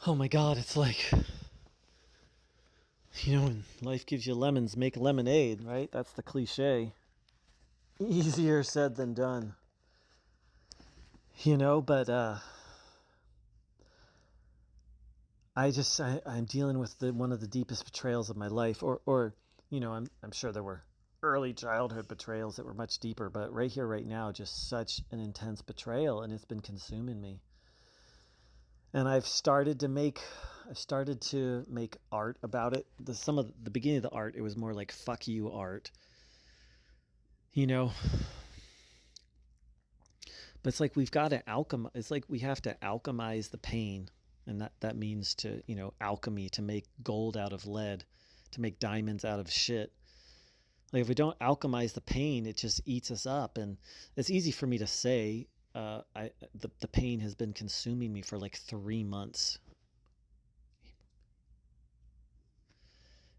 Oh my God, it's like, when life gives you lemons, make lemonade, right? That's the cliche. Easier said than done. But I'm dealing with one of the deepest betrayals of my life, or I'm sure there were early childhood betrayals that were much deeper, but right here, right now, just such an intense betrayal, and it's been consuming me. And I've started to make art about it. Some of the beginning of the art, it was more like fuck you art, you know. But it's like it's like we have to alchemize the pain, and that means to alchemy, to make gold out of lead, to make diamonds out of shit. Like if we don't alchemize the pain, it just eats us up, and it's easy for me to say. The pain has been consuming me for like 3 months,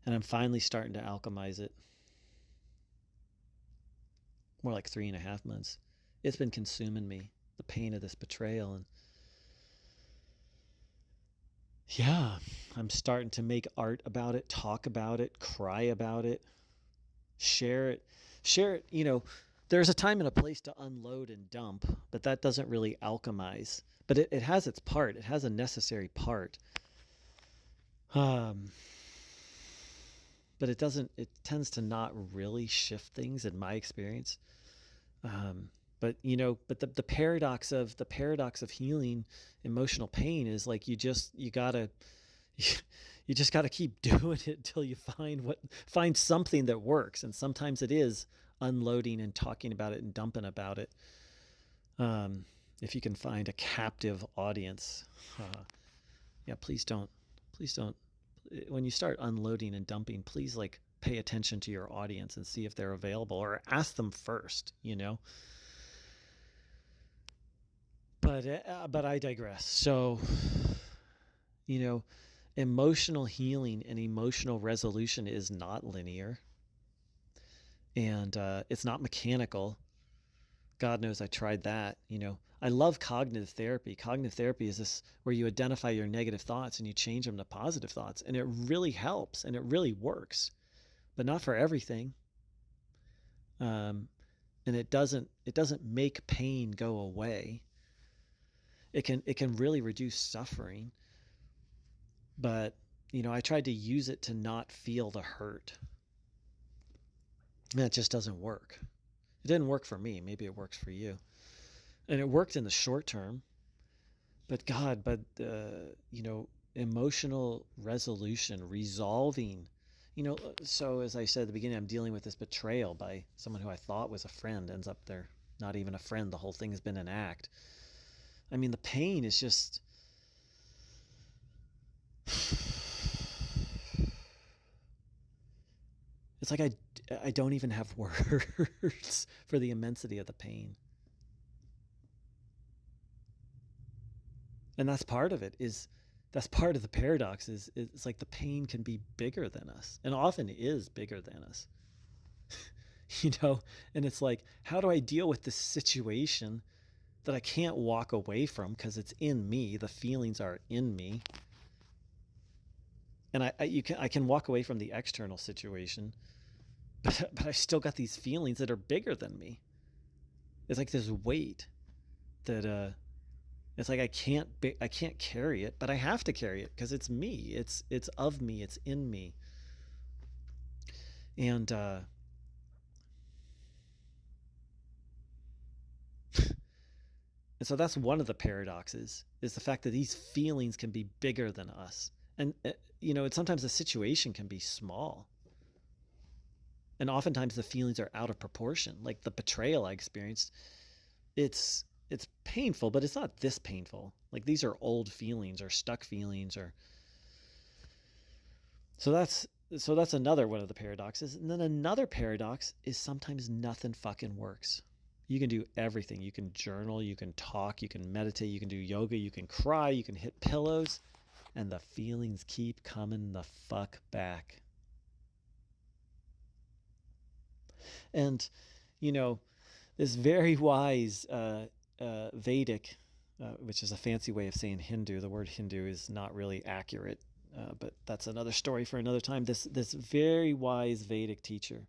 and I'm finally starting to alchemize it. More like 3.5 months. It's been consuming me, the pain of this betrayal, and yeah, I'm starting to make art about it, talk about it, cry about it, share it. Share it, there's a time and a place to unload and dump, but that doesn't really alchemize. But it has its part. It has a necessary part. Um, but it tends to not really shift things in my experience. But the paradox of healing emotional pain is like you just gotta keep doing it until you find something that works, and sometimes it is unloading and talking about it and dumping about it. If you can find a captive audience, yeah, please don't. When you start unloading and dumping, please pay attention to your audience and see if they're available, or ask them first. But I digress. So, you know, emotional healing and emotional resolution is not linear, and it's not mechanical. God knows I tried that. I love cognitive therapy. Cognitive therapy is this where you identify your negative thoughts and you change them to positive thoughts, and it really helps and it really works, but not for everything. And it doesn't make pain go away. It can really reduce suffering, but I tried to use it to not feel the hurt. And that just doesn't work. It didn't work for me. Maybe it works for you. And it worked in the short term, but emotional resolution, resolving, so as I said at the beginning, I'm dealing with this betrayal by someone who I thought was a friend, ends up they're not even a friend. The whole thing has been an act. I mean, the pain is just, it's like I don't even have words for the immensity of the pain. And that's part of it. That's part of the paradox. Is it's like the pain can be bigger than us, and often is bigger than us. you know and it's like, how do I deal with this situation that I can't walk away from because it's in me? The feelings are in me, and I can walk away from the external situation, but I still got these feelings that are bigger than me. It's like this weight that it's like I can't carry it, but I have to carry it because it's me. It's of me. It's in me. And and so that's one of the paradoxes, is the fact that these feelings can be bigger than us. And it's sometimes the situation can be small, and oftentimes the feelings are out of proportion. Like the betrayal I experienced, it's painful, but it's not this painful. Like these are old feelings or stuck feelings, or so that's another one of the paradoxes. And then another paradox is sometimes nothing fucking works. You can do everything. You can journal, you can talk, you can meditate, you can do yoga, you can cry, you can hit pillows, and the feelings keep coming the fuck back. And, this very wise Vedic which is a fancy way of saying Hindu. The word Hindu is not really accurate, but that's another story for another time. This very wise Vedic teacher,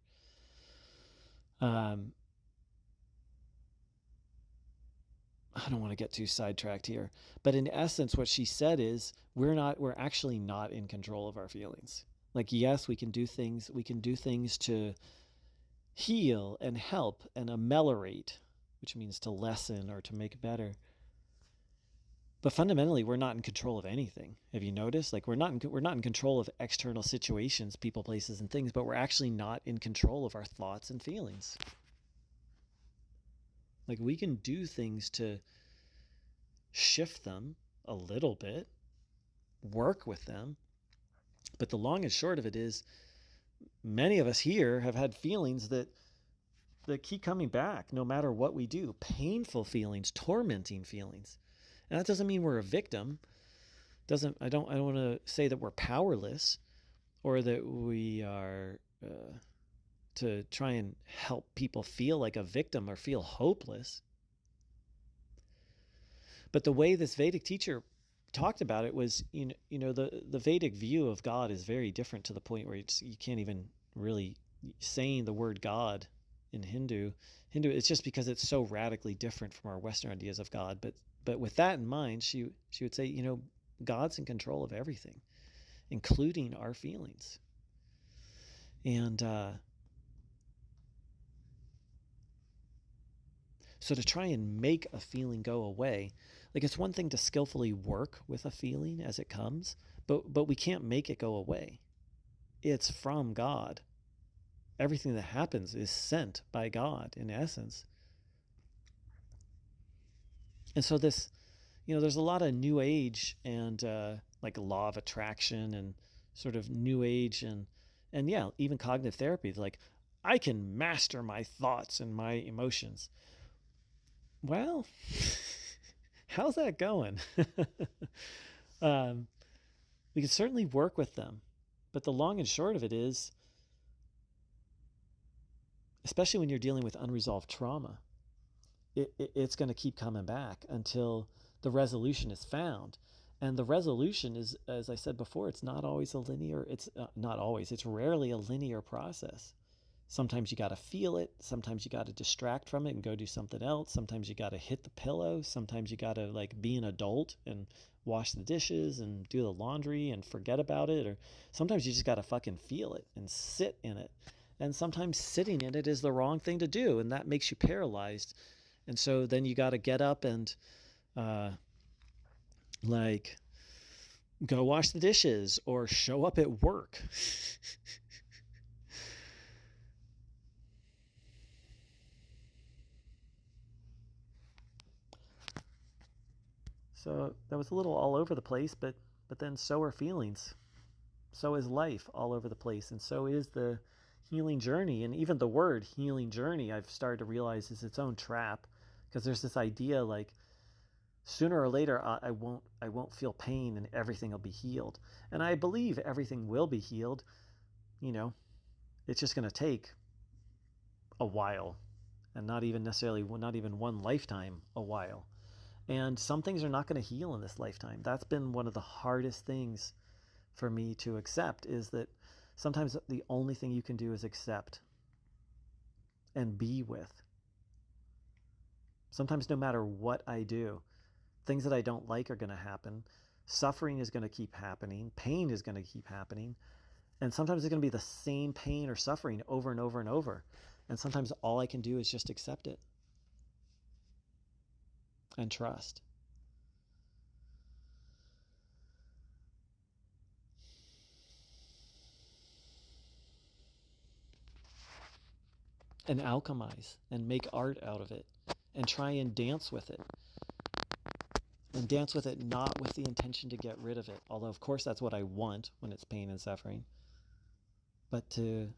I don't want to get too sidetracked here, but in essence, what she said is we're actually not in control of our feelings. Like, yes, we can do things to heal and help and ameliorate, which means to lessen or to make better. But fundamentally, we're not in control of anything. Have you noticed? Like, we're not in control of external situations, people, places, and things, but we're actually not in control of our thoughts and feelings. Like, we can do things to shift them a little bit, work with them, but the long and short of it is, many of us here have had feelings that keep coming back no matter what we do. Painful feelings, tormenting feelings. And that doesn't mean we're a victim. I don't want to say that we're powerless or that we are to try and help people feel like a victim or feel hopeless. But the way this Vedic teacher talked about it was, the Vedic view of God is very different, to the point where you can't even really saying the word God in Hindu, it's just because it's so radically different from our Western ideas of God. But with that in mind, she would say, God's in control of everything, including our feelings. And so to try and make a feeling go away, like, it's one thing to skillfully work with a feeling as it comes, but we can't make it go away. It's from God. Everything that happens is sent by God, in essence. And so this, there's a lot of New Age and like law of attraction and sort of New Age and yeah, even cognitive therapy. Like, I can master my thoughts and my emotions. Well, how's that going? We can certainly work with them, but the long and short of it is, especially when you're dealing with unresolved trauma, it's going to keep coming back until the resolution is found. And the resolution is, as I said before, it's not always a linear, it's rarely a linear process. Sometimes you got to feel it. Sometimes you got to distract from it and go do something else. Sometimes you got to hit the pillow. Sometimes you got to, like, be an adult and wash the dishes and do the laundry and forget about it. Or sometimes you just got to fucking feel it and sit in it. And sometimes sitting in it is the wrong thing to do, and that makes you paralyzed. And so then you got to get up and like, go wash the dishes or show up at work. So that was a little all over the place, but then so are feelings. So is life all over the place, and so is the healing journey. And even the word healing journey, I've started to realize, is its own trap, because there's this idea like, sooner or later I won't feel pain and everything will be healed. And I believe everything will be healed. It's just going to take a while, and not even one lifetime, a while. And some things are not going to heal in this lifetime. That's been one of the hardest things for me to accept, is that sometimes the only thing you can do is accept and be with. Sometimes no matter what I do, things that I don't like are going to happen. Suffering is going to keep happening. Pain is going to keep happening. And sometimes it's going to be the same pain or suffering over and over and over. And sometimes all I can do is just accept it and trust. And alchemize and make art out of it and try and dance with it. And dance with it not with the intention to get rid of it, although of course that's what I want when it's pain and suffering, but to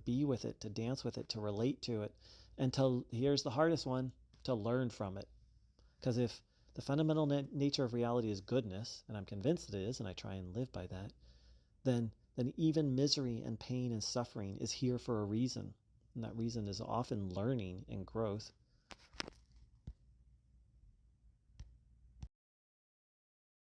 be with it, to dance with it, to relate to it, and here's the hardest one, to learn from it. Because if the fundamental nature of reality is goodness, and I'm convinced it is, and I try and live by that, then even misery and pain and suffering is here for a reason. And that reason is often learning and growth.